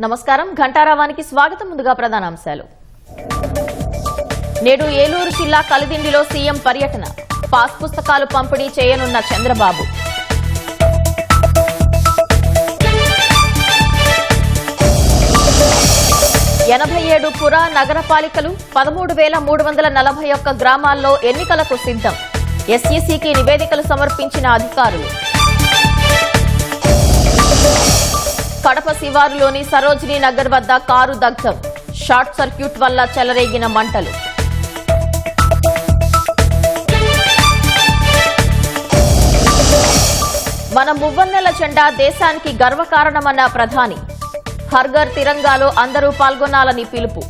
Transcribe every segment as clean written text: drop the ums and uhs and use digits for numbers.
నమస్కారం, ఘంటారావానికి స్వాగతం. ముందుగా ప్రధానాంశాలు. నేడు ఏలూరు జిల్లా కలిదిండిలో సీఎం పర్యటన, పాస్ పుస్తకాలు పంపిణీ చేయనున్న చంద్రబాబు. ఎనభై పుర నగరపాలికలు 13,341 గ్రామాల్లో ఎన్నికలకు సిద్దం. ఎస్ఈసీకి నివేదికలు సమర్పించిన అధికారులు. కడప శివారులోని సరోజినీ నగర్ వద్ద కారు దగ్ధం, షార్ట్ సర్క్యూట్ వల్ల చెలరేగిన మంటలు. మన మువ్వన్నెల జెండా దేశానికి గర్వకారణమన్న ప్రధాని. హర్ఘర్ తిరంగాలో అందరూ పాల్గొనాలని పిలుపు.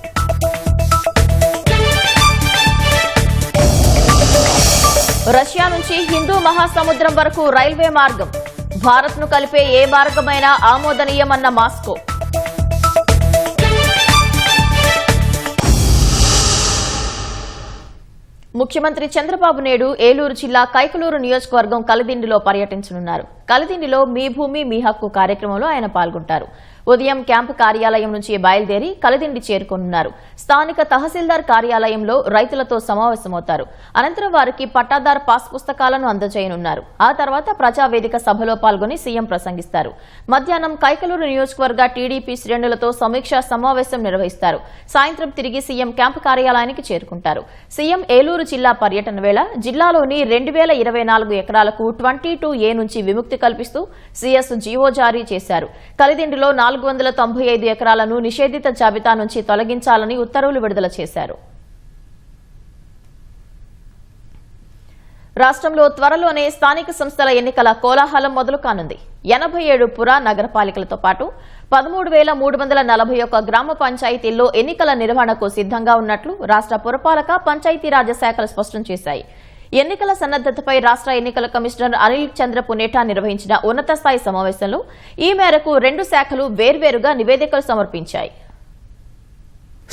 రష్యా నుంచి హిందూ మహాసముద్రం వరకు రైల్వే మార్గం, భారత్ను కలిపే ఏ మార్గమైనా ఆమోదనీయమన్న మాస్కో. ముఖ్యమంత్రి చంద్రబాబు నేడు ఏలూరు జిల్లా కైకలూరు నియోజకవర్గం కలిదిండిలో పర్యటించనున్నారు. కలిదిండిలో మీ భూమి మీ హక్కు కార్యక్రమంలో ఆయన పాల్గొంటారు. ఉదయం క్యాంపు కార్యాలయం నుంచి బయలుదేరి కలిదిండి చేరుకోనున్నారు. స్థానిక తహసీల్దార్ కార్యాలయంలో రైతులతో సమావేశమవుతారు. అనంతరం వారికి పట్టాదారు పాస్ పుస్తకాలను అందజేయనున్నారు. ఆ తర్వాత ప్రజావేదిక సభలో పాల్గొని సీఎం ప్రసంగిస్తారు. మధ్యాహ్నం కైకలూరు నియోజకవర్గ టీడీపీ శ్రేణులతో సమీక్షా సమావేశం నిర్వహిస్తారు. సాయంత్రం తిరిగి సీఎం క్యాంపు కార్యాలయానికి చేరుకుంటారు. సీఎం ఏలూరు జిల్లా పర్యటన వేళ జిల్లాలోని 2024 ఎకరాలకు 22A నుంచి విముక్తి కల్పిస్తూ సీఎస్ జీవో జారీ చేశారు. కలిదిండిలో 495 ఎకరాలను నిషేధిత జాబితా నుంచి తొలగించాలని ఉత్తర్వులు విడుదల చేశారు. రాష్ట్రంలో త్వరలోనే స్థానిక సంస్థల ఎన్నికల కోలాహలం మొదలు కానుంది. 87 పుర నగరపాలికలతో పాటు 13,341 గ్రామ పంచాయతీల్లో ఎన్నికల నిర్వహణకు సిద్దంగా ఉన్నట్లు రాష్ట్ర పురపాలక పంచాయతీరాజ్ శాఖలు స్పష్టం చేశాయి. ఎన్నికల సన్నద్దతపై రాష్ట్ర ఎన్నికల కమిషనర్ అనిల్ చంద్ర పునేఠా నిర్వహించిన ఉన్నత స్థాయి సమావేశంలో ఈ మేరకు 2 శాఖలు వేర్వేరుగా నివేదికలు సమర్పించాయి.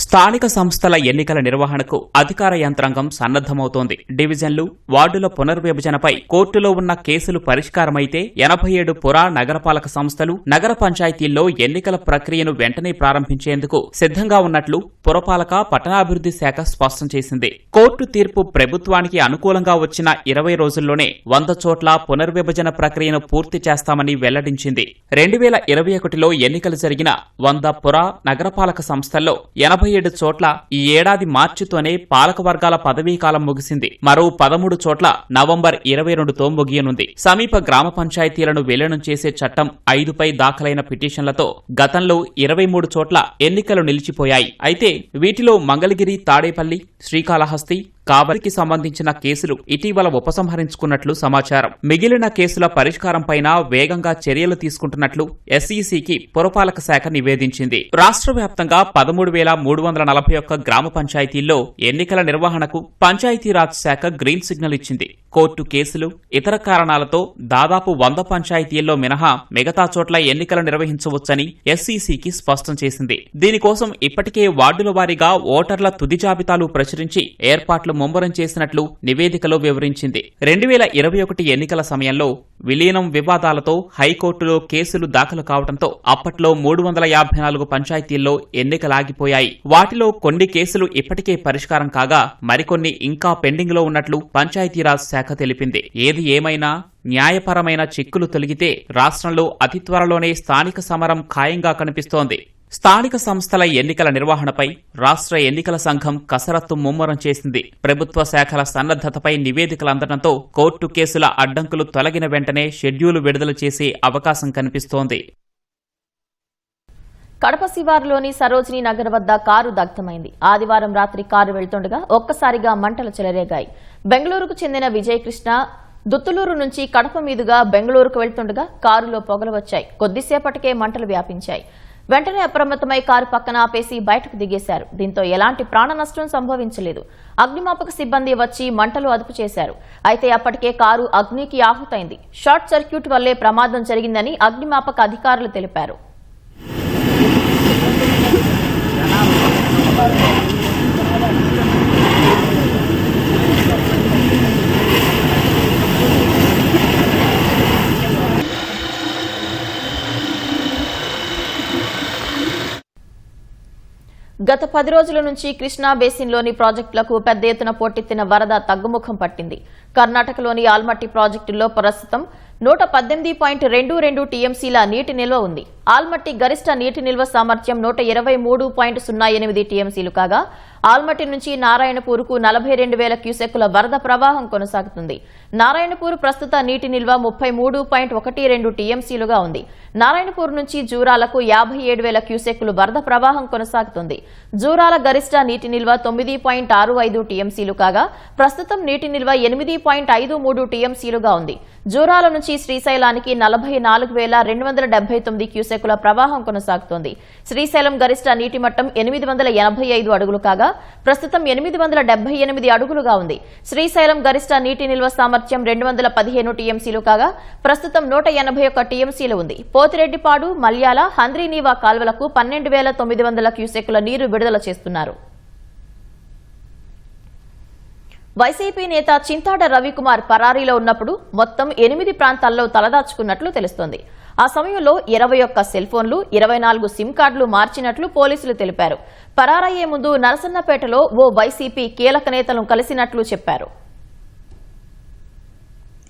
స్థానిక సంస్థల ఎన్నికల నిర్వహణకు అధికార యంత్రాంగం సన్నద్దమవుతోంది. డివిజన్లు, వార్డుల పునర్విభజనపై కోర్టులో ఉన్న కేసులు పరిష్కారమైతే 87 పుర నగరపాలక సంస్థలు, నగర పంచాయతీల్లో ఎన్నికల ప్రక్రియను వెంటనే ప్రారంభించేందుకు సిద్దంగా ఉన్నట్లు పురపాలక పట్టణాభివృద్ధి శాఖ స్పష్టం చేసింది. కోర్టు తీర్పు ప్రభుత్వానికి అనుకూలంగా వచ్చిన 20 రోజుల్లోనే 100 చోట్ల పునర్విభజన ప్రక్రియను పూర్తి చేస్తామని వెల్లడించింది. 2021లో ఎన్నికలు జరిగిన 100 పుర నగరపాలక సంస్థల్లో 87 చోట్ల ఈ ఏడాది మార్చితోనే పాలకవర్గాల పదవీకాలం ముగిసింది. మరో 13 చోట్ల నవంబర్ 22తో ముగియనుంది. సమీప గ్రామ పంచాయతీలను విలీనం చేసే చట్టం 5పై దాఖలైన పిటిషన్లతో గతంలో 23 చోట్ల ఎన్నికలు నిలిచిపోయాయి. అయితే వీటిలో మంగళగిరి, తాడేపల్లి, శ్రీకాళహస్తి, కావలికి సంబంధించిన కేసులు ఇటీవల ఉపసంహరించుకున్నట్లు సమాచారం. మిగిలిన కేసుల పరిష్కారంపైన వేగంగా చర్యలు తీసుకుంటున్నట్లు ఎస్ఈసీకి పురపాలక శాఖ నివేదించింది. రాష్ట్ర వ్యాప్తంగా 13,341 గ్రామ పంచాయతీల్లో ఎన్నికల నిర్వహణకు పంచాయతీరాజ్ శాఖ గ్రీన్ సిగ్నల్ ఇచ్చింది. కోర్టు కేసులు, ఇతర కారణాలతో దాదాపు 100 పంచాయతీల్లో మినహా మిగతా చోట్ల ఎన్నికలు నిర్వహించవచ్చని ఎస్ఈసీకి స్పష్టం చేసింది. దీనికోసం ఇప్పటికే వార్డుల వారీగా ఓటర్ల తుది జాబితాలు ప్రచురించి ఏర్పాట్లు ముమ్మరం చేసినట్లు నివేదికలో వివరించింది. 2021 ఎన్నికల సమయంలో విలీనం వివాదాలతో హైకోర్టులో కేసులు దాఖలు కావడంతో అప్పట్లో 354 పంచాయతీల్లో ఎన్నికలాగిపోయాయి. వాటిలో కొన్ని కేసులు ఇప్పటికే పరిష్కారం కాగా మరికొన్ని ఇంకా పెండింగ్ లో ఉన్నట్లు పంచాయతీరాజ్ శాఖ తెలిపింది. ఏది ఏమైనా న్యాయపరమైన చిక్కులు తొలగితే రాష్ట్రంలో అతి త్వరలోనే స్థానిక సమరం ఖాయంగా కనిపిస్తోంది. స్థానిక సంస్థల ఎన్నికల నిర్వహణపై రాష్ట్ర ఎన్నికల సంఘం కసరత్తు ముమ్మరం చేసింది. ప్రభుత్వ శాఖల సన్నద్దతపై నివేదికలు అందడంతో కోర్టు కేసుల అడ్డంకులు తొలగిన వెంటనే షెడ్యూలు విడుదల చేసే అవకాశం కనిపిస్తోంది. కడప శివారులోని సరోజినీ నగర్ వద్ద కారు దగ్ధమైంది. ఆదివారం రాత్రి కారు వెళ్తుండగా ఒక్కసారిగా మంటలు చెలరేగాయి. బెంగళూరుకు చెందిన విజయకృష్ణ దుత్తులూరు నుంచి కడప మీదుగా బెంగళూరుకు వెళ్తుండగా కారులో పొగలు వచ్చాయి. కొద్దిసేపటికే మంటలు వ్యాపించాయి. వెంటనే అప్రమత్తమై కారు పక్కన ఆపేసి బయటకు దిగేశారు. దీంతో ఎలాంటి ప్రాణ నష్టం సంభవించలేదు. అగ్నిమాపక సిబ్బంది వచ్చి మంటలు అదుపు చేశారు. అయితే అప్పటికే కారు అగ్నికి ఆహుతైంది. షార్ట్ సర్క్యూట్ వల్లే ప్రమాదం జరిగిందని అగ్నిమాపక అధికారులు తెలిపారు. గత 10 రోజుల నుంచి కృష్ణా బేసిన్లోని ప్రాజెక్టులకు పెద్ద ఎత్తున పోటెత్తిన వరద తగ్గుముఖం పట్టింది. కర్ణాటకలోని ఆల్మట్టి ప్రాజెక్టుల్లో ప్రస్తుతం 118.22 టీఎంసీల నీటి నిల్వ ఉంది. ఆల్మట్టి గరిష్ట నీటి నిల్వ సామర్థ్యం 123.08 టీఎంసీలు కాగా ఆల్మట్టి నుంచి నారాయణపూర్కు 42,000 క్యూసెక్కుల వరద ప్రవాహం కొనసాగుతుంది. నారాయణపూర్ ప్రస్తుత నీటి నిల్వ 33.12 టీఎంసీలుగా ఉంది. నారాయణపూర్ నుంచి జూరాలకు 57,000 క్యూసెక్కులు వరద ప్రవాహం కొనసాగుతుంది. జూరాల గరిష్ట నీటి నిల్వ 9.65 టీఎంసీలు కాగా ప్రస్తుతం నీటి నిల్వ 8.53 టీఎంసీలుగా ఉంది. జూరాల నుంచి శ్రీశైలానికి 44,279 క్యూసెక్కుల ప్రవాహం కొనసాగుతోంది. శ్రీశైలం గరిష్ట నీటి మట్టం 885 అడుగులు కాగా ప్రస్తుతం 878 అడుగులుగా ఉంది. శ్రీశైలం గరిష్ట నీటి నిల్వ సామర్థ్యం 215 టీఎంసీలు కాగా ప్రస్తుతం 181 టీఎంసీలు ఉంది. పోతిరెడ్డిపాడు, మల్యాల, హంద్రీనీవా కాల్వలకు 12,900 క్యూసెక్కుల నీరు విడుదల చేస్తున్నారు. వైసీపీ నేత చింతాడ రవికుమార్ పరారీలో ఉన్నప్పుడు మొత్తం 8 ప్రాంతాల్లో తలదాచుకున్నట్లు తెలుస్తోంది. ఆ సమయంలో 21 సెల్ ఫోన్లు, 24 సిమ్ కార్డులు మార్చినట్లు పోలీసులు తెలిపారు. పరారయ్యే ముందు నరసన్నపేటలో ఓ వైసీపీ కీలక నేతలను కలిసినట్లు చెప్పారు.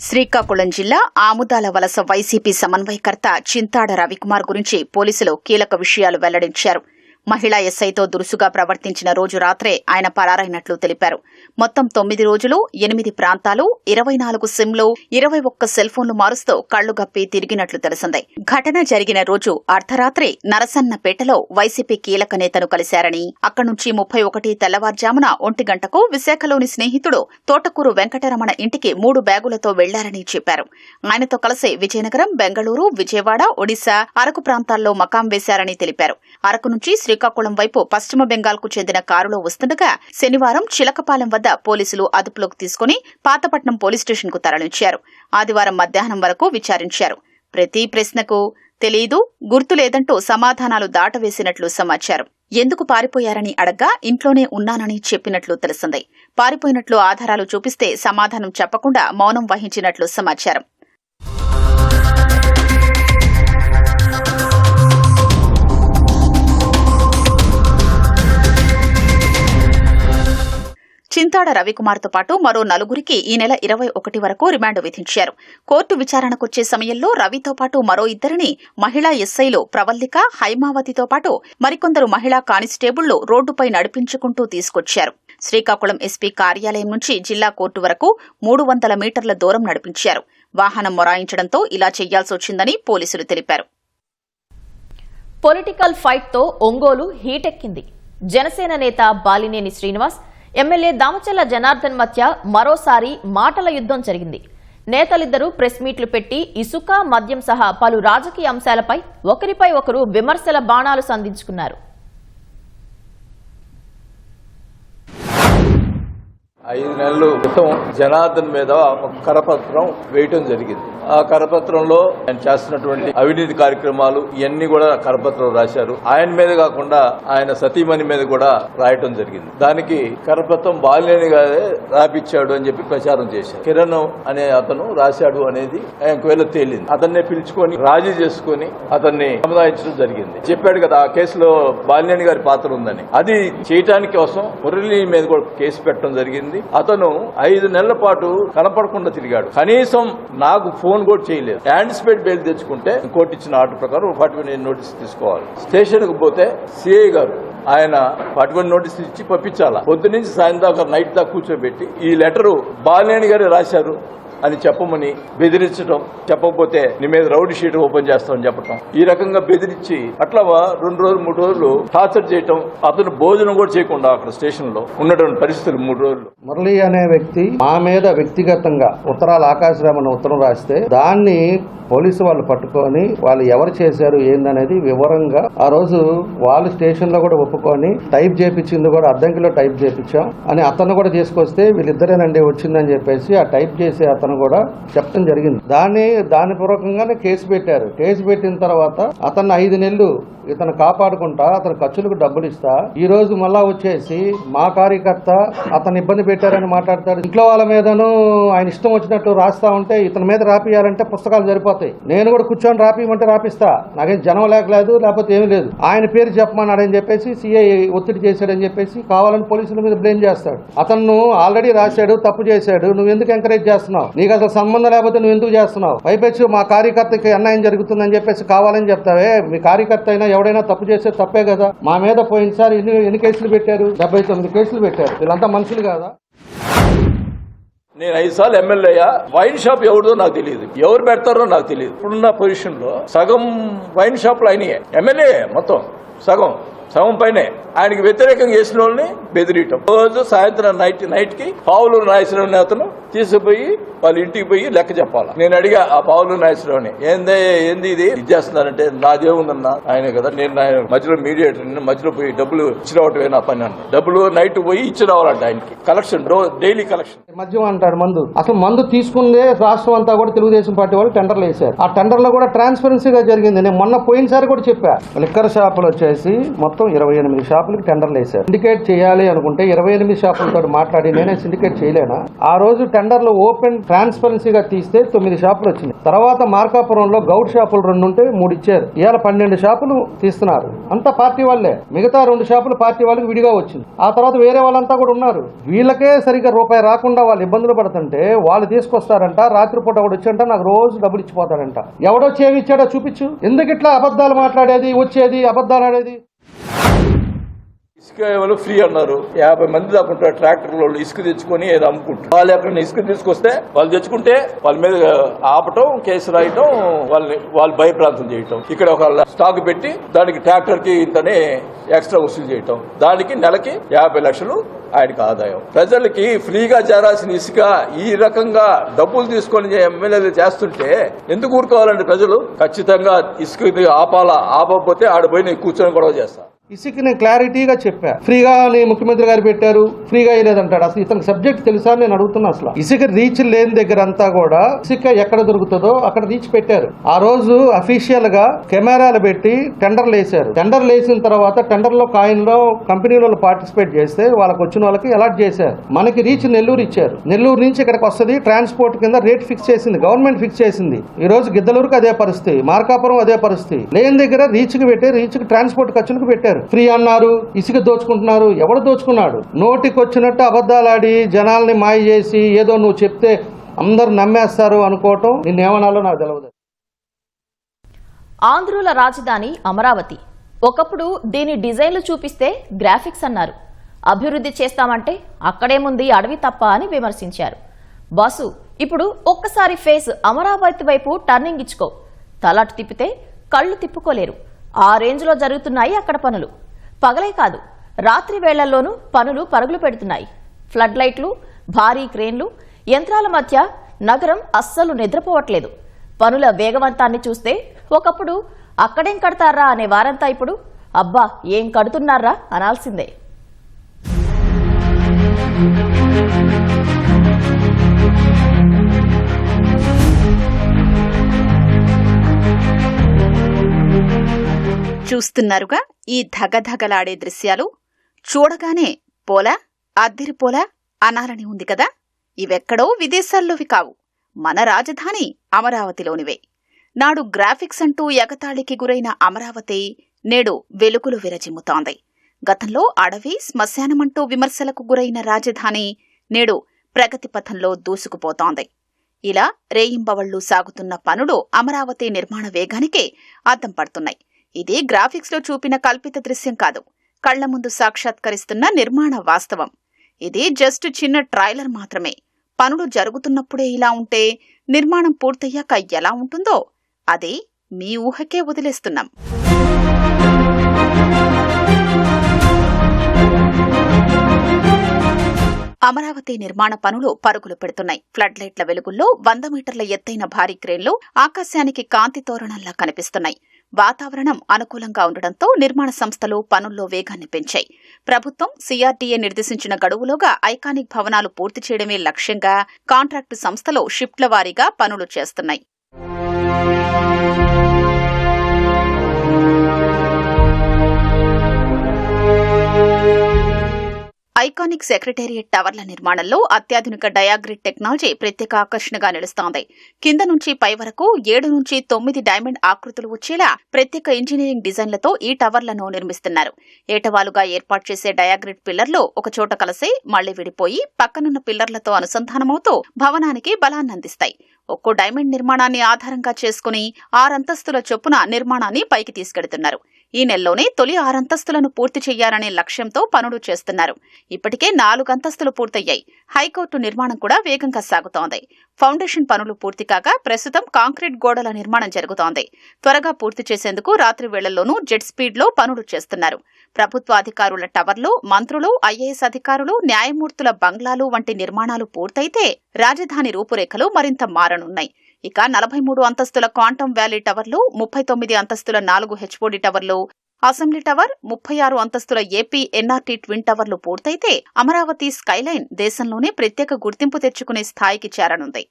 శ్రీకాకుళం జిల్లా ఆముదాల వలస వైసీపీ సమన్వయకర్త చింతాడ రవికుమార్ గురించి పోలీసులు కీలక విషయాలు వెల్లడించారు. మహిళా ఎస్ఐతో దురుసుగా ప్రవర్తించిన రోజు రాత్రే ఆయన పరారైనట్లు తెలిపారు. మొత్తం 9 రోజులు 8 ప్రాంతాలు, 24 సిమ్లు, 21 సెల్ ఫోన్లు మారుస్తూ కళ్లుగప్పి తిరిగినట్లు తెలిసింది. ఘటన జరిగిన రోజు అర్ధరాత్రి నరసన్నపేటలో వైసీపీ కీలక నేతను కలిశారని, అక్కడి నుంచి 31 తెల్లవారుజామున 1 గంటకు విశాఖలోని స్నేహితుడు తోటకూరు వెంకటరమణ ఇంటికి 3 బ్యాగులతో వెళ్లారని చెప్పారు. ఆయనతో కలిసి విజయనగరం, బెంగళూరు, విజయవాడ, ఒడిశా, అరకు ప్రాంతాల్లో మకాం వేశారని తెలిపారు. అరకు నుంచి శ్రీకాకుళం వైపు పశ్చిమ బెంగాల్కు చెందిన కారులో వస్తుండగా శనివారం చిలకపాలెం వద్ద పోలీసులు అదుపులోకి తీసుకుని పాతపట్నం పోలీస్ స్టేషన్కు తరలించారు. ఆదివారం మధ్యాహ్నం వరకు విచారించారు. ప్రతి ప్రశ్నకు తెలీదు, గుర్తులేదంటూ సమాధానాలు దాటవేసినట్లు సమాచారం. ఎందుకు పారిపోయారని అడగ్గా ఇంట్లోనే ఉన్నానని చెప్పినట్లు తెలిసింది. పారిపోయినట్లు ఆధారాలు చూపిస్తే సమాధానం చెప్పకుండా మౌనం వహించినట్లు సమాచారం. చింతాడ రవికుమార్తో పాటు మరో 4గురికి ఈ నెల 21 వరకు రిమాండ్ విధించారు. కోర్టు విచారణకొచ్చే సమయంలో రవితో పాటు మరో 2 మహిళా ఎస్ఐలు ప్రవల్లిక, హైమావతితో పాటు మరికొందరు మహిళా కానిస్టేబుళ్లు రోడ్డుపై నడిపించుకుంటూ తీసుకొచ్చారు. శ్రీకాకుళం ఎస్పీ కార్యాలయం నుంచి జిల్లా కోర్టు వరకు 300 మీటర్ల దూరం నడిపించారు. వాహనం మొరాయించడంతో ఇలా చేయాల్సొచ్చిందని పోలీసులు తెలిపారు. పొలిటికల్ ఫైట్ తో ఒంగోలు హీటెక్కింది. జనసేన నేత బాలినేని శ్రీనివాస్, ఎమ్మెల్యే దామచల్ల జనార్దన్ మధ్య మరోసారి మాటల యుద్ధం జరిగింది. నేతలిద్దరూ ప్రెస్ మీట్లు పెట్టి ఇసుక, మద్యం సహా పలు రాజకీయ అంశాలపై ఒకరిపై ఒకరు విమర్శల బాణాలు సంధించుకున్నారు. 5 నెలల క్రితం జనార్దన్ మీద ఒక కరపత్రం వేయటం జరిగింది. ఆ కరపత్రంలో ఆయన చేస్తున్నటువంటి అవినీతి కార్యక్రమాలు ఇవన్నీ కూడా కరపత్రం రాశారు. ఆయన మీద కాకుండా ఆయన సతీమణి మీద కూడా రాయటం జరిగింది. దానికి కరపత్రం బాలినేని గారే రాపిచ్చాడు అని చెప్పి ప్రచారం చేశారు. కిరణ్ అనే అతను రాశాడు అనేది ఒకవేళ తేలింది. అతన్నే పిలుచుకొని రాజీ చేసుకుని అతన్ని సముదాయించడం జరిగింది. చెప్పాడు కదా ఆ కేసులో బాలినేని గారి పాత్ర ఉందని. అది చేయటానికి కోసం మురళి మీద కూడా కేసు పెట్టడం జరిగింది. అతను 5 నెలల పాటు కనపడకుండా తిరిగాడు. కనీసం నాకు ఫోన్ కూడా చేయలేదు. యాంటిసిపేట్ బెయిల్ తెచ్చుకుంటే కోర్టు ఇచ్చిన ఆర్డర్ ప్రకారం 41 నోటీస్ తీసుకోవాలి. స్టేషన్ కు పోతే సిఐ గారు ఆయన 41 నోటీస్ ఇచ్చి పంపించాలా. పొద్దు నుంచి సాయంత్రం దాకా నైట్ దాకా కూర్చోబెట్టి ఈ లెటరు బాలినేని గారే రాశారు అని చెప్పమని బెదిరించడం, చెప్పకపోతే నీ మీద రౌడీ షీట్ ఓపెన్ చేస్తామని చెప్పటం, ఈ రకంగా బెదిరించి అట్లా 2 రోజులు 3 రోజులు టార్చర్ చేయటం. అతను భోజనం కూడా చేయకుండా అక్కడ స్టేషన్ లో ఉన్నటువంటి పరిస్థితులు 3 రోజులు. మురళి అనే వ్యక్తి మా మీద వ్యక్తిగతంగా ఉత్తరాలు ఆకాశరామని ఉత్తరం రాస్తే దాన్ని పోలీసు వాళ్ళు పట్టుకొని వాళ్ళు ఎవరు చేశారు ఏందనేది వివరంగా ఆ రోజు వాళ్ళు స్టేషన్ లో కూడా ఒప్పుకొని టైప్ చేయించింది కూడా అద్దంకిలో టైప్ చేయించాం అని అతను కూడా తీసుకొస్తే వీళ్ళిద్దరేనండి వచ్చిందని చెప్పేసి ఆ టైప్ చేసి అతను చేస్తామని కూడా చెప్పడం జరిగింది. దాని పూర్వకంగానే కేసు పెట్టారు. కేసు పెట్టిన తర్వాత అతన్ని 5 నెలలు ఇతను కాపాడుకుంటా అతను ఖర్చులకు డబ్బులు ఇస్తా ఈ రోజు మళ్ళా వచ్చేసి మా కార్యకర్త అతను ఇబ్బంది పెట్టారని మాట్లాడతాడు. ఇంట్లో వాళ్ళ మీదను ఆయన ఇష్టం వచ్చినట్టు రాస్తా ఉంటే ఇతని మీద రాపియాలంటే పుస్తకాలు సరిపోతాయి. నేను కూడా కూర్చొని రాపియమంటే రాపిస్తా, నాకేం జనం లేకలేదు, లేకపోతే ఏమీ లేదు. ఆయన పేరు చెప్పమన్నాడని చెప్పేసి సిఐ ఒత్తిడి చేశాడని చెప్పేసి కావాలని పోలీసుల మీద బ్లేమ్ చేస్తాడు. అతను ఆల్రెడీ రాశాడు, తప్పు చేశాడు, నువ్వు ఎందుకు ఎంకరేజ్ చేస్తున్నావు, నీకు అసలు సంబంధం లేకపోతే నువ్వు ఎందుకు చేస్తున్నావు, పైపెచ్చు మా కార్యకర్తకి అన్యాయం జరుగుతుందని చెప్పేసి కావాలని చెప్తావే. మీ కార్యకర్త అయినా ఎవడైనా తప్పు చేస్తే తప్పే కదా. మా మీద పోయినసారి ఎన్ని కేసులు పెట్టారు? 79 కేసులు పెట్టారు. వీళ్ళంతా మనుషులు కాదా? నేను 5 సార్లు ఎమ్మెల్యే అయ్యా. వైన్ షాప్ ఎవరిదో నాకు తెలియదు, ఎవరు పెడతారో నాకు తెలియదు. ఇప్పుడున్న పొజిషన్ లో సగం వైన్ షాప్లు అయినాయి. ఎమ్మెల్యే మొత్తం సగం పైనే ఆయనకి వ్యతిరేకంగా చేసిన వాళ్ళని బెదిరియటం. రోజు సాయంత్రం నైట్ కి పావులు నాగేశ్వరరావు అతను తీసుకుపోయి వాళ్ళ ఇంటికి పోయి లెక్క చెప్పాలి. నేను అడిగా ఆ పావులు నాగేశ్వరరావుని, ఏంది ఇది చేస్తున్నారంటే నాదేముందన్నా ఆయనే కదా, నేను మధ్యలో మీడియేటర్, మధ్యలో పోయి డబ్బులు ఇచ్చి రావటమే నా పని అన్న. డబ్బులు నైట్ పోయి ఇచ్చి రావాలంట ఆయనకి. Collection daily collection. మద్యం అంటాడు మందు. అసలు మందు తీసుకుందే రాష్ట్రం అంతా కూడా తెలుగుదేశం పార్టీ వాళ్ళు టెండర్లు వేశారు. ఆ టెండర్ లో కూడా ట్రాన్స్పరెన్సీగా జరిగింది. నేను మొన్న పోయినసారి కూడా చెప్పా. లిక్కర్ షాపులు వచ్చేసి మొత్తం 28 షాపులకి టెండర్లు వేశారు. సిండికేట్ చేయాలి అనుకుంటే 28 షాపులతో మాట్లాడి నేనే సిండికేట్ చేయలేనా? ఆ రోజు టెండర్లు ఓపెన్ ట్రాన్స్పరెన్సీగా తీస్తే 9 షాపులు వచ్చినాయి. తర్వాత మార్కాపురంలో గౌడ్ షాపులు 2 ఉంటే 3 ఇచ్చారు. ఇవాళ 12 షాపులు తీస్తున్నారు. అంతా పార్టీ వాళ్ళే. మిగతా 2 షాపులు పార్టీ వాళ్ళకి విడిగా వచ్చింది. ఆ తర్వాత వేరే వాళ్ళంతా కూడా ఉన్నారు. వీళ్ళకే సరిగ్గా రూపాయి రాకుండా వాళ్ళు ఇబ్బందులు పడుతుంటే వాళ్ళు తీసుకొస్తారంట. రాత్రిపూట కూడా వచ్చంట నాకు రోజు డబ్బులు ఇచ్చిపోతారంట. ఎవడొచ్చి ఏమి ఇచ్చాడో చూపించు. ఎందుకు ఇట్లా అబద్ధాలు మాట్లాడేది, వచ్చేది అబద్ధాలు ఆడేది? ఇసుక ఫ్రీ అన్నారు. 50 మంది దాకా ఉంటారు ట్రాక్టర్లో ఇసుక తెచ్చుకొని ఏదో అమ్ముకుంటారు. వాళ్ళు ఎక్కడ ఇసుక తీసుకొస్తే వాళ్ళు తెచ్చుకుంటే వాళ్ళ మీద ఆపటం, కేసు రాయటం, వాళ్ళు భయప్రాంతం చేయటం. ఇక్కడ ఒక స్టాక్ పెట్టి దానికి ట్రాక్టర్ కి ఇంతనే ఎక్స్ట్రా వసూలు చేయటం. దానికి నెలకి 50 లక్షలు ఆయనకి ఆదాయం. ప్రజలకి ఫ్రీగా చేరాల్సిన ఇసుక ఈ రకంగా డబ్బులు తీసుకొని ఎమ్మెల్యేలు చేస్తుంటే ఎందుకు ఊరుకోవాలండి ప్రజలు? ఖచ్చితంగా ఇసుక ఆపకపోతే ఆడపోయి నేను కూర్చొని గొడవ చేస్తా. ఇసుక నేను క్లారిటీగా చెప్పా. ఫ్రీగా ముఖ్యమంత్రి గారు పెట్టారు, ఫ్రీగా వేయలేదంటాడు. అసలు ఇతనికి సబ్జెక్ట్ తెలుసా నేను అడుగుతున్నా. అసలు ఇసుక రీచ్ లేని దగ్గర అంతా కూడా ఇసుక ఎక్కడ దొరుకుతుందో అక్కడ రీచ్ పెట్టారు. ఆ రోజు అఫీషియల్ గా కెమెరాలు పెట్టి టెండర్లు వేశారు. టెండర్లు వేసిన తర్వాత టెండర్ లో కాయిన్లో కంపెనీలో పార్టిసిపేట్ చేస్తే వాళ్ళకి వచ్చిన వాళ్ళకి అలాట్ చేశారు. మనకి రీచ్ నెల్లూరు ఇచ్చారు. నెల్లూరు నుంచి ఇక్కడికి వస్తుంది. ట్రాన్స్పోర్ట్ కింద రేట్ ఫిక్స్ చేసింది గవర్నమెంట్, ఫిక్స్ చేసింది. ఈ రోజు గిద్దలూరుకు అదే పరిస్థితి, మార్కాపురం అదే పరిస్థితి. లేని దగ్గర రీచ్ కి పెట్టి రీచ్ కి ట్రాన్స్పోర్ట్ ఖర్చులకు పెట్టారు. ఫ్రీ అన్నారు, ఇసుక దోచుకుంటున్నారు. ఎవడు దోచుకున్నాడు? నోటికి వచ్చినట్టు అబద్ధాలాడి జనాల్ని మాయ చేసి ఏదో నువ్వు చెప్తే అందరు నమ్మేస్తారు అనుకోవటం నిన్నేమనాలో నాకు తెలియదు. ఆంధ్రుల రాజధాని అమరావతి. ఒకప్పుడు దీని డిజైన్లు చూపిస్తే గ్రాఫిక్స్ అన్నారు. అభివృద్ధి చేస్తామంటే అక్కడేముంది అడవి తప్ప అని విమర్శించారు. బాసు, ఇప్పుడు ఒక్కసారి ఫేస్ అమరావతి వైపు టర్నింగ్ ఇచ్చుకో, తలాటు తిప్పితే కళ్ళు తిప్పుకోలేరు. ఆ రేంజ్లో జరుగుతున్నాయి అక్కడ పనులు. పగలే కాదు, రాత్రి వేళ్లలోనూ పనులు పరుగులు పెడుతున్నాయి. ఫ్లడ్ లైట్లు, భారీ క్రేన్లు, యంత్రాల మధ్య నగరం అస్సలు నిద్రపోవట్లేదు. పనుల వేగవంతాన్ని చూస్తే ఒకప్పుడు అక్కడేం కడతారా అనే వారంతా ఇప్పుడు అబ్బా ఏం కడుతున్నారా అనాల్సిందే. చూస్తున్నారుగా ఈ ధగధగలాడే దృశ్యాలు. చూడగానే పోలా, అద్దిరిపోలా అనాలని ఉంది కదా. ఇవెక్కడో విదేశాల్లోవి కావు, మన రాజధాని అమరావతిలోనివే. నాడు గ్రాఫిక్స్ అంటూ ఎగతాళికి గురైన అమరావతి నేడు వెలుగులు విరజిమ్ముతోంది. గతంలో అడవి, శ్మశానమంటూ విమర్శలకు గురైన రాజధాని నేడు ప్రగతి పథంలో దూసుకుపోతోంది. ఇలా రేయింబవళ్లు సాగుతున్న పనులు అమరావతి నిర్మాణ వేగానికే అద్దం పడుతున్నాయి. ఇది గ్రాఫిక్స్ లో చూపిన కల్పిత దృశ్యం కాదు, కళ్ల ముందు సాక్షాత్కరిస్తున్న నిర్మాణ వాస్తవం. ఇది జస్ట్ చిన్న ట్రైలర్ మాత్రమే. పనులు జరుగుతున్నప్పుడే ఇలా ఉంటే నిర్మాణం పూర్తయ్యాక ఎలా ఉంటుందో అది మీ ఊహకే వదిలేస్తున్నాం. అమరావతి నిర్మాణ పనులు పరుగులు పెడుతున్నాయి. ఫ్లడ్ లైట్ల వెలుగుల్లో 100 మీటర్ల ఎత్తైన భారీ క్రేన్లు ఆకాశానికి కాంతి తోరణంలా కనిపిస్తున్నాయి. వాతావరణం అనుకూలంగా ఉండడంతో నిర్మాణ సంస్థలు పనుల్లో వేగాన్ని పెంచాయి. ప్రభుత్వం CRDA నిర్దేశించిన గడువులోగా ఐకానిక్ భవనాలు పూర్తి చేయడమే లక్ష్యంగా కాంట్రాక్టు సంస్థలు షిఫ్ట్ల వారీగా పనులు చేస్తున్నాయి. ఐకానిక్ సెక్రటేరియట్ టవర్ల నిర్మాణంలో అత్యాధునిక డయాగ్రిడ్ టెక్నాలజీ ప్రత్యేక ఆకర్షణగా నిలుస్తోంది. కింద నుంచి పై వరకు 7 నుంచి 9 డైమండ్ ఆకృతులు వచ్చేలా ప్రత్యేక ఇంజనీరింగ్ డిజైన్లతో ఈ టవర్లను నిర్మిస్తున్నారు. ఏటవాలుగా ఏర్పాటు చేసే డయాగ్రిడ్ పిల్లర్లు ఒకచోట కలిసి మళ్లీ విడిపోయి పక్కనున్న పిల్లర్లతో అనుసంధానమవుతూ భవనానికి బలాన్నందిస్తాయి. ఒక్కో డైమండ్ నిర్మాణాన్ని ఆధారంగా చేసుకుని 6 అంతస్తుల చొప్పున నిర్మాణాన్ని పైకి తీసుకెడుతున్నారు. ఈ నెలలోనే తొలి 6 అంతస్తులను పూర్తి చేయాలనే లక్ష్యంతో పనులు చేస్తున్నారు. ఇప్పటికే 4 అంతస్తులు పూర్తయ్యాయి. హైకోర్టు నిర్మాణం కూడా వేగంగా సాగుతోంది. ఫౌండేషన్ పనులు పూర్తి కాగా ప్రస్తుతం కాంక్రీట్ గోడల నిర్మాణం జరుగుతోంది. త్వరగా పూర్తి చేసేందుకు రాత్రి వేళల్లోనూ జెట్ స్పీడ్లో పనులు చేస్తున్నారు. ప్రభుత్వ అధికారుల టవర్లు, మంత్రులు, IAS అధికారులు, న్యాయమూర్తుల బంగ్లాలు వంటి నిర్మాణాలు పూర్తయితే రాజధాని రూపురేఖలు మరింత మారనున్నాయి. ఇక 43 అంతస్తుల క్వాంటమ్ వ్యాలీ టవర్లు, 39 అంతస్తుల 4 HOD టవర్లు, అసెంబ్లీ టవర్, 36 అంతస్తుల AP NRT ట్విన్ టవర్లు పూర్తయితే అమరావతి స్కైలైన్ దేశంలోనే ప్రత్యేక గుర్తింపు తెచ్చుకునే స్థాయికి చేరనుంది.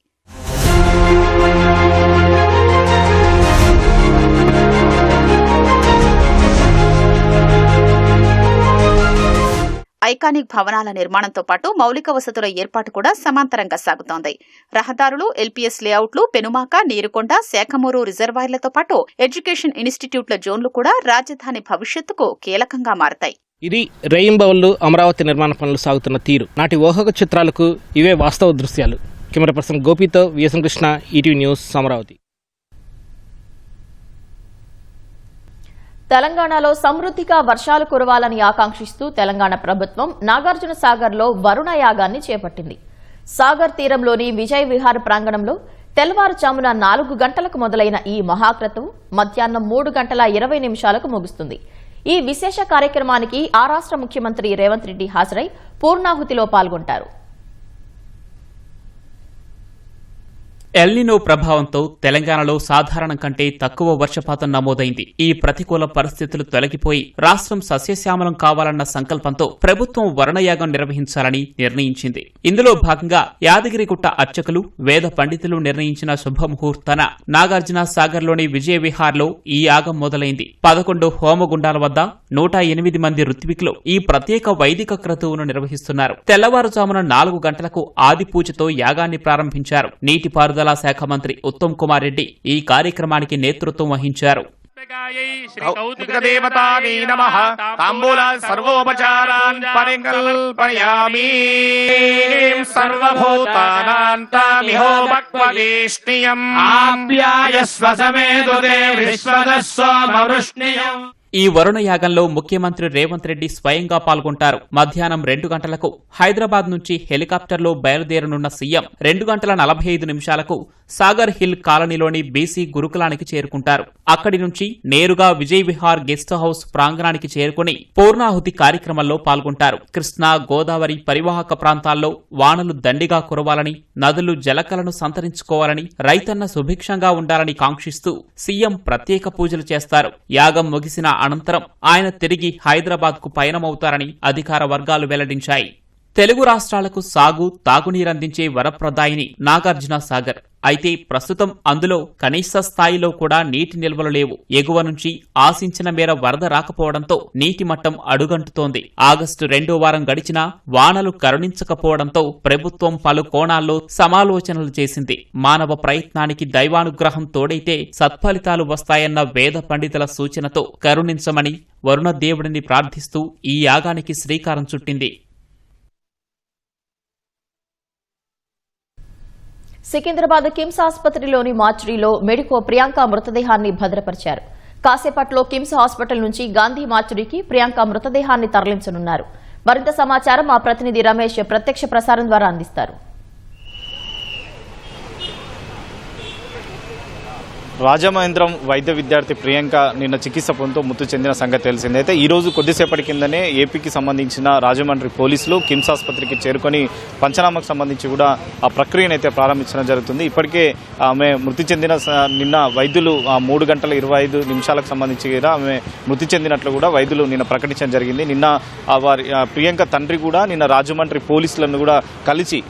ఐకానిక్ భవనాల నిర్మాణంతో పాటు మౌలిక వసతుల ఏర్పాటు కూడా సమాంతరంగా సాగుతోంది. రహదారులు, LPS లేఅవుట్లు, పెనుమాక, నీరుకొండ, శాఖమూరు రిజర్వాయర్లతో పాటు ఎడ్యుకేషన్ ఇన్స్టిట్యూట్ల జోన్లు కూడా రాజధాని భవిష్యత్తుకు కీలకంగా మారతాయి. ఇది రేయింబవళ్లు అమరావతి నిర్మాణ పనులు సాగుతున్న తీరు. నాటి ఊహక చిత్రాలకు ఇవే వాస్తవ దృశ్యాలు. కెమెరా పర్సన్ గోపితో VSN Krishna, ETV news, Amaravati. తెలంగాణలో సమృద్ధిగా వర్షాలు కురవాలని ఆకాంక్షిస్తూ తెలంగాణ ప్రభుత్వం నాగార్జున సాగర్లో వరుణ యాగాన్ని చేపట్టింది. సాగర్ తీరంలోని విజయ్ విహార్ ప్రాంగణంలో తెల్లవారుజామున 4 గంటలకు మొదలైన ఈ మహాక్రతువు మధ్యాహ్నం 3 గంటల 20 నిమిషాలకు ముగుస్తుంది. ఈ విశేష కార్యక్రమానికి ఆ రాష్ట్ర ముఖ్యమంత్రి రేవంత్ రెడ్డి హాజరై పూర్ణాహుతిలో పాల్గొంటారు. ఎల్నినో ప్రభావంతో తెలంగాణలో సాధారణం కంటే తక్కువ వర్షపాతం నమోదైంది. ఈ ప్రతికూల పరిస్థితులు తొలగిపోయి రాష్ట్రం సస్యశ్యామలం కావాలన్న సంకల్పంతో ప్రభుత్వం వరుణయాగం నిర్వహించాలని నిర్ణయించింది. ఇందులో భాగంగా యాదగిరిగుట్ట అర్చకులు, వేద పండితులు నిర్ణయించిన శుభముహూర్తాన నాగార్జున సాగర్లోని విజయ విహార్లో ఈ యాగం మొదలైంది. 11 హోమగుండాల వద్ద 108 మంది ఋత్వికులు ఈ ప్రత్యేక వైదిక క్రతువును నిర్వహిస్తున్నారు. తెల్లవారుజామున 4 గంటలకు ఆది పూజతో యాగాన్ని ప్రారంభించారు. నీటిపారుదల శాఖ మంత్రి ఉత్తమ్ కుమార్ రెడ్డి ఈ కార్యక్రమానికి నేతృత్వం వహించారు. ఈ వరుణ యాగంలో ముఖ్యమంత్రి రేవంత్ రెడ్డి స్వయంగా పాల్గొంటారు. మధ్యాహ్నం 2 గంటలకు హైదరాబాద్ నుంచి హెలికాప్టర్లో బయలుదేరనున్న సీఎం 2 గంటల 45 నిమిషాలకు సాగర్ హిల్ కాలనీలోని బీసీ గురుకులానికి చేరుకుంటారు. అక్కడి నుంచి నేరుగా విజయ్ విహార్ గెస్ట్ హౌస్ ప్రాంగణానికి చేరుకుని పూర్ణాహుతి కార్యక్రమంలో పాల్గొంటారు. కృష్ణా, గోదావరి పరివాహక ప్రాంతాల్లో వానలు దండిగా కురవాలని, నదులు జలకలను సంతరించుకోవాలని, రైతన్న సుభిక్షంగా ఉండాలని కాంక్షిస్తూ సీఎం ప్రత్యేక పూజలు చేస్తారు. యాగం ముగిసిన అనంతరం ఆయన తిరిగి హైదరాబాద్ కు పయనమవుతారని అధికార వర్గాలు వెల్లడించాయి. తెలుగు రాష్ట్రాలకు సాగు, తాగునీరందించే వరప్రదాయిని నాగార్జున సాగర్. అయితే ప్రస్తుతం అందులో కనీస స్థాయిలో కూడా నీటి నిల్వలు లేవు. ఎగువ నుంచి ఆశించిన మేర వరద రాకపోవడంతో నీటి మట్టం అడుగంటుతోంది. ఆగస్టు 2వ వారం గడిచినా వానలు కరుణించకపోవడంతో ప్రభుత్వం పలు కోణాల్లో సమాలోచనలు చేసింది. మానవ ప్రయత్నానికి దైవానుగ్రహం తోడైతే సత్ఫలితాలు వస్తాయన్న వేద పండితుల సూచనతో కరుణించమని వరుణదేవుడిని ప్రార్థిస్తూ ఈ యాగానికి శ్రీకారం చుట్టింది. సికింద్రాబాద్ కిమ్స్ ఆసుపత్రిలోని మార్చురీలో మెడికో ప్రియాంక మృతదేహాన్ని భద్రపరిచారు. కాసేపట్లో కిమ్స్ హాస్పిటల్ నుంచి గాంధీ మార్చురీకి ప్రియాంక మృతదేహాన్ని తరలించనున్నారు. మరింత సమాచారం మా ప్రతినిధి రమేష్ ప్రత్యక్ష ప్రసారం ద్వారా అందిస్తారు. రాజమహేంద్రం వైద్య విద్యార్థి ప్రియాంక నిన్న చికిత్స పొందుతూ మృతి చెందిన సంగతి తెలిసింది. అయితే ఈ రోజు కొద్దిసేపటి కిందనే ఏపీకి సంబంధించిన రాజమండ్రి పోలీసులు కిమ్స్ ఆసుపత్రికి చేరుకొని పంచనామాకు సంబంధించి కూడా ఆ ప్రక్రియను అయితే ప్రారంభించడం జరుగుతుంది. ఇప్పటికే ఆమె మృతి చెందిన నిన్న వైద్యులు 3 గంటల 25 నిమిషాలకు సంబంధించి కూడా ఆమె మృతి చెందినట్లు కూడా వైద్యులు నిన్న ప్రకటించడం జరిగింది. నిన్న వారి ప్రియాంక తండ్రి కూడా నిన్న రాజమండ్రి పోలీసులను కూడా కలిసి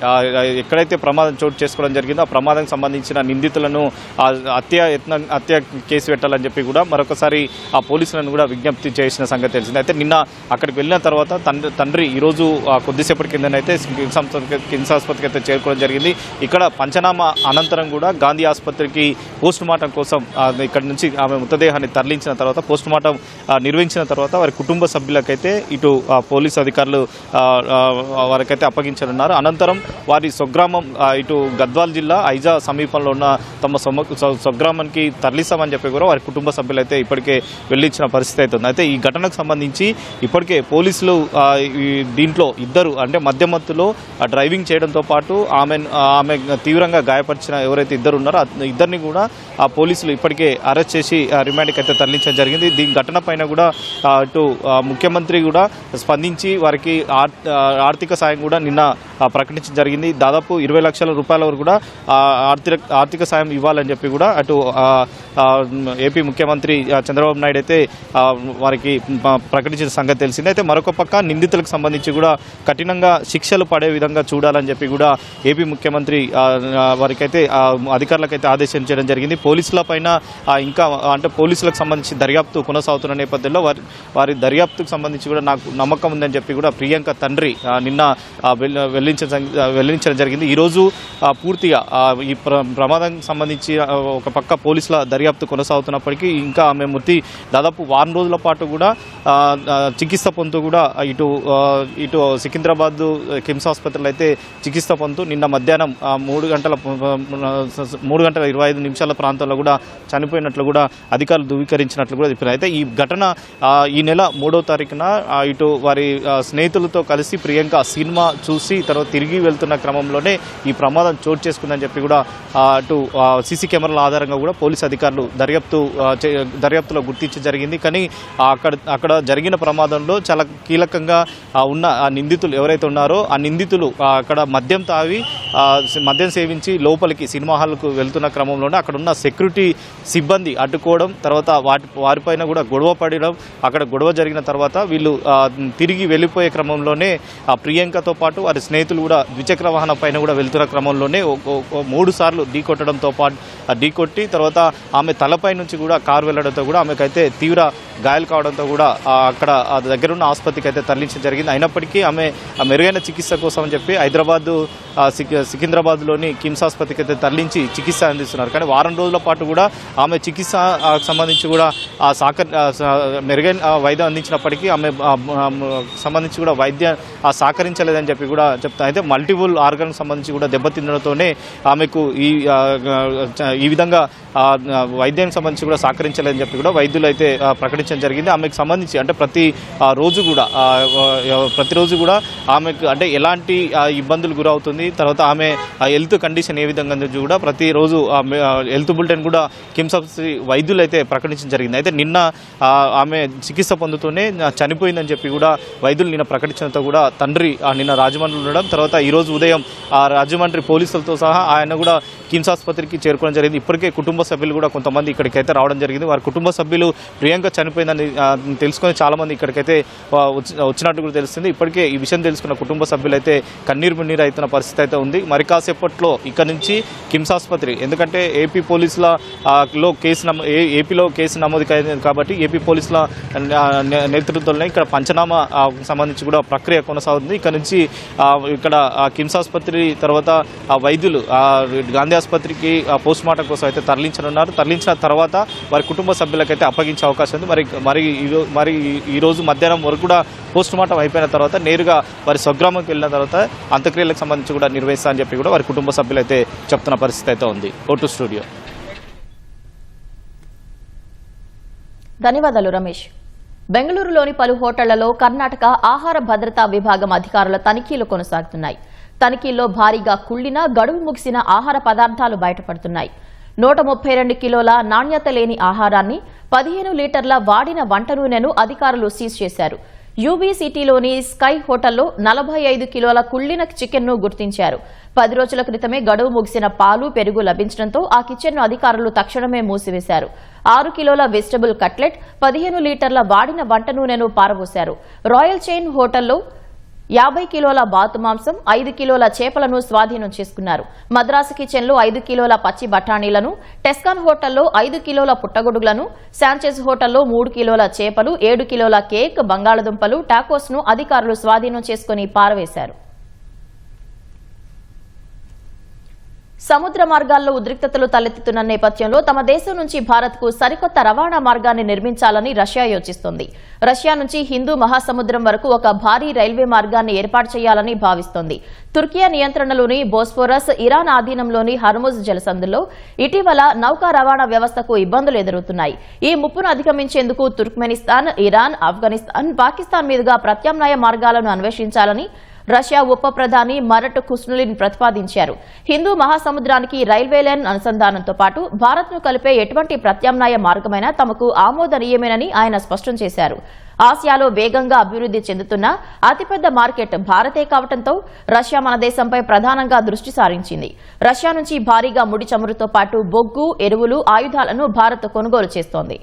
ఎక్కడైతే ప్రమాదం చోటు చేసుకోవడం జరిగిందో ఆ ప్రమాదానికి సంబంధించిన నిందితులను హత్య కేసు పెట్టాలని చెప్పి కూడా మరొకసారి ఆ పోలీసులను కూడా విజ్ఞప్తి చేసిన సంగతి తెలిసింది. అయితే నిన్న అక్కడికి వెళ్ళిన తర్వాత తండ్రి ఈరోజు కొద్దిసేపటి కిందనైతే కిమ్స్ ఆసుపత్రికి అయితే చేరుకోవడం జరిగింది. ఇక్కడ పంచనామా అనంతరం కూడా గాంధీ ఆసుపత్రికి పోస్ట్ మార్టం కోసం ఇక్కడి నుంచి ఆమె మృతదేహాన్ని తరలించిన తర్వాత పోస్ట్ మార్టం నిర్వహించిన తర్వాత వారి కుటుంబ సభ్యులకైతే ఇటు పోలీసు అధికారులు వారికైతే అప్పగించనున్నారు. అనంతరం వారి స్వగ్రామం ఇటు గద్వాల్ జిల్లా ఐజా సమీపంలో ఉన్న తమ స్వగ్రామానికి తరలిస్తామని చెప్పి కూడా వారి కుటుంబ సభ్యులైతే ఇప్పటికే వెళ్ళించిన పరిస్థితి అయితే ఉంది. అయితే ఈ ఘటనకు సంబంధించి ఇప్పటికే పోలీసులు దీంట్లో ఇద్దరు అంటే మధ్యమత్తులో డ్రైవింగ్ చేయడంతో పాటు ఆమె తీవ్రంగా గాయపరిచిన ఎవరైతే ఇద్దరు ఉన్నారో ఇద్దరిని కూడా ఆ పోలీసులు ఇప్పటికే అరెస్ట్ చేసి రిమాండ్కి అయితే తరలించడం జరిగింది. దీని ఘటన పైన కూడా ఇటు ముఖ్యమంత్రి కూడా స్పందించి వారికి ఆర్థిక సాయం కూడా నిన్న ప్రకటించడం జరిగింది. దాదాపు 20 లక్షల రూపాయల వరకు కూడా ఆర్థిక సాయం ఇవ్వాలని చెప్పి కూడా అటు ఏపీ ముఖ్యమంత్రి చంద్రబాబు నాయుడు అయితే వారికి ప్రకటించిన సంగతి తెలిసింది. అయితే మరొక పక్క నిందితులకు సంబంధించి కూడా కఠినంగా శిక్షలు పడే విధంగా చూడాలని చెప్పి కూడా ఏపీ ముఖ్యమంత్రి వారికైతే అధికారులకైతే ఆదేశించడం జరిగింది. పోలీసుల పైన ఇంకా అంటే పోలీసులకు సంబంధించి దర్యాప్తు కొనసాగుతున్న నేపథ్యంలో వారి దర్యాప్తుకు సంబంధించి కూడా నాకు నమ్మకం ఉందని చెప్పి కూడా ప్రియాంక తండ్రి నిన్న వెల్లడించడం జరిగింది. ఈరోజు పూర్తిగా ఈ ప్రమాదానికి సంబంధించి ఒక పక్క పోలీసుల దర్యాప్తు కొనసాగుతున్నప్పటికీ ఇంకా ఆమె మృతి దాదాపు వారం రోజుల పాటు కూడా చికిత్స పొందుతూ కూడా ఇటు సికింద్రాబాద్ కిమ్స్ ఆసుపత్రిలో అయితే చికిత్స పొందుతూ నిన్న మధ్యాహ్నం 3 గంటల 25 నిమిషాల ప్రాంతంలో కూడా చనిపోయినట్లు కూడా అధికారులు ధృవీకరించినట్లు కూడా చెప్పారు. అయితే ఈ ఘటన ఈ నెల 3వ తారీఖున ఇటు వారి స్నేహితులతో కలిసి ప్రియాంక సినిమా చూసి తర్వాత తిరిగి వెళ్తున్న క్రమంలోనే ఈ ప్రమాదం చోటు చేసుకుందని చెప్పి కూడా అటు సీసీ కెమెరాల ఆధారంగా కూడా పోలీసు అధికారులు దర్యాప్తులో గుర్తించడం జరిగింది. కానీ అక్కడ జరిగిన ప్రమాదంలో చాలా కీలకంగా ఉన్న ఆ నిందితులు ఎవరైతే ఉన్నారో ఆ నిందితులు అక్కడ మద్యం తావి మద్యం సేవించి లోపలికి సినిమా హాల్కు వెళ్తున్న క్రమంలోనే అక్కడ ఉన్న సెక్యూరిటీ సిబ్బంది అడ్డుకోవడం, తర్వాత వారిపైన కూడా గొడవ పడడం, అక్కడ గొడవ జరిగిన తర్వాత వీళ్ళు తిరిగి వెళ్ళిపోయే క్రమంలోనే ఆ ప్రియాంకతో పాటు వారి స్నేహితులు కూడా ద్విచక్ర వాహనం పైన కూడా వెళ్తున్న క్రమంలోనే 3 సార్లు ఢీకొట్టడంతో పాటు ఢీకొట్టి తర్వాత ఆమె తలపై నుంచి కూడా కారు వెళ్లడంతో కూడా ఆమెకైతే తీవ్ర గాయాలు కావడంతో కూడా అక్కడ దగ్గరున్న ఆసుపత్రికి అయితే తరలించడం జరిగింది. అయినప్పటికీ ఆమె మెరుగైన చికిత్స కోసం అని చెప్పి సికింద్రాబాద్లోని కిమ్స్ ఆసుపత్రికి అయితే తరలించి చికిత్స అందిస్తున్నారు. కానీ వారం రోజుల పాటు కూడా ఆమె చికిత్స సంబంధించి కూడా మెరుగైన వైద్యం అందించినప్పటికీ ఆమె సంబంధించి కూడా వైద్యం సహకరించలేదని చెప్పి కూడా చెప్తాను. అయితే మల్టిపుల్ ఆర్గాన్ సంబంధించి కూడా దెబ్బతినడంతోనే ఆమెకు ఈ విధంగా వైద్యానికి సంబంధించి కూడా సహకరించలేదని చెప్పి కూడా వైద్యులు అయితే ప్రకటించడం జరిగింది. ఆమెకు సంబంధించి అంటే ప్రతిరోజు కూడా ఆమెకు అంటే ఎలాంటి ఇబ్బందులు గురవుతుంది, తర్వాత ఆమె హెల్త్ కండిషన్ ఏ విధంగా కూడా ప్రతిరోజు హెల్త్ బులెటిన్ కూడా కిమ్స్ వైద్యులు అయితే ప్రకటించడం జరిగింది. అయితే నిన్న ఆమె చికిత్స పొందుతూనే చనిపోయిందని చెప్పి కూడా వైద్యులు నిన్న ప్రకటించడంతో కూడా తండ్రి నిన్న రాజమండ్రిలో ఉండడం, తర్వాత ఈరోజు ఉదయం రాజమండ్రి పోలీసులతో సహా ఆయన కూడా కిమ్స్ ఆసుపత్రికి చేరుకోవడం జరిగింది. ఇప్పటికే కుటుంబ సభ్యులు కూడా కొంతమంది ఇక్కడికైతే రావడం జరిగింది. వారి కుటుంబ సభ్యులు ప్రియాంక చనిపోయిందని తెలుసుకొని చాలామంది ఇక్కడికైతే వచ్చినట్టు కూడా తెలుస్తుంది. ఇప్పటికే ఈ విషయం తెలుసుకున్న కుటుంబ సభ్యులు అయితే కన్నీరు మున్నీరు అవుతున్న పరిస్థితి అయితే ఉంది. మరి కాసేపట్లో ఇక్కడ నుంచి కిమ్స్ ఆసుపత్రి, ఎందుకంటే ఏపీ పోలీసుల ఏపీలో కేసు నమోదు అయింది కాబట్టి ఏపీ పోలీసుల నేతృత్వంలో ఇక్కడ పంచనామా సంబంధించి కూడా ప్రక్రియ కొనసాగుతుంది. ఇక్కడ నుంచి ఇక్కడ కిమ్స్ ఆసుపత్రి తర్వాత వైద్యులు గాంధీ ఆసుపత్రికి పోస్ట్ మార్టం కోసం అయితే తరలించనున్నారు. తరలించిన తర్వాత వారి కుటుంబ సభ్యులకైతే అప్పగించే అవకాశం ఉంది. మరి ఈరోజు మధ్యాహ్నం వరకు కూడా పోస్ట్ మార్టం అయిపోయిన తర్వాత నేరుగా వారి స్వగ్రామంకి వెళ్ళిన తర్వాత అంత్యక్రియలకు సంబంధించి కూడా నిర్వహిస్తా అని చెప్పి కూడా వారి కుటుంబ సభ్యులు అయితే చెప్తున్న పరిస్థితి అయితే ఉంది. Vote studio. ధన్యవాదాలు రమేష్. బెంగళూరులోని పలు హోటళ్లలో కర్ణాటక ఆహార భద్రతా విభాగం అధికారుల తనిఖీలు కొనసాగుతున్నాయి. తనిఖీల్లో భారీగా కుళ్లిన గడువు ముగిసిన ఆహార పదార్థాలు బయటపడుతున్నాయి. 132 కిలోల నాణ్యత లేని ఆహారాన్ని, 15 లీటర్ల వాడిన వంట నూనెను అధికారులు సీజ్ చేశారు. యూబీ సిటీలోని స్కై హోటల్లో 45 కిలోల కుళ్లిన చికెన్ను గుర్తించారు. 10 రోజుల క్రితమే గడువు ముగిసిన పాలు, పెరుగు లభించడంతో ఆ కిచెన్ను అధికారులు తక్షణమే మూసివేశారు. 6 కిలోల వెజిటబుల్ కట్లెట్, 15 లీటర్ల వాడిన వంట నూనెను పారబోశారు. రాయల్ చైన్ హోటల్లో 50 కిలోల బాతు మాంసం, 5 కిలోల చేపలను స్వాధీనం చేసుకున్నారు. మద్రాసు కిచెన్లో 5 కిలోల పచ్చి బఠానీలను, టెస్కాన్ హోటల్లో 5 కిలోల పుట్టగొడుగులను, శాంచెజ్ హోటల్లో 3 కిలోల చేపలు, 7 కిలోల కేక్, బంగాళదుంపలు, టాకోస్ను అధికారులు స్వాధీనం చేసుకుని పారవేశారు. సముద్ర మార్గాల్లో ఉద్రిక్తతలు తలెత్తుతున్న నేపథ్యంలో తమ దేశం నుంచి భారత్కు సరికొత్త రవాణా మార్గాన్ని నిర్మించాలని రష్యా యోచిస్తోంది. రష్యా నుంచి హిందూ మహాసముద్రం వరకు ఒక భారీ రైల్వే మార్గాన్ని ఏర్పాటు చేయాలని భావిస్తోంది. తుర్కియా నియంత్రణలోని బోస్ఫోరస్, ఇరాన్ ఆధీనంలోని హర్ముజ్ జలసంధిలో ఇటీవల నౌకా రవాణా వ్యవస్థకు ఇబ్బందులు ఎదురవుతున్నాయి. ఈ ముప్పును అధిగమించేందుకు తుర్క్మెనిస్తాన్, ఇరాన్, ఆఫ్ఘనిస్తాన్, పాకిస్తాన్ మీదుగా ప్రత్యామ్నాయ మార్గాలను అన్వేషించాలని రష్యా ఉప ప్రధాని మరట్ ఖుస్నులిన్ ప్రతిపాదించారు. హిందూ మహాసముద్రానికి రైల్వే లైన్ అనుసంధానంతో పాటు భారత్ను కలిపే ఎటువంటి ప్రత్యామ్నాయ మార్గమైనా తమకు ఆమోదనీయమేనని ఆయన స్పష్టం చేశారు. ఆసియాలో వేగంగా అభివృద్ధి చెందుతున్న అతిపెద్ద మార్కెట్ భారతే కావడంతో రష్యా మన దేశంపై ప్రధానంగా దృష్టి సారించింది. రష్యా నుంచి భారీగా ముడి చమురుతో పాటు బొగ్గు, ఎరువులు, ఆయుధాలను భారత్ కొనుగోలు చేస్తోంది.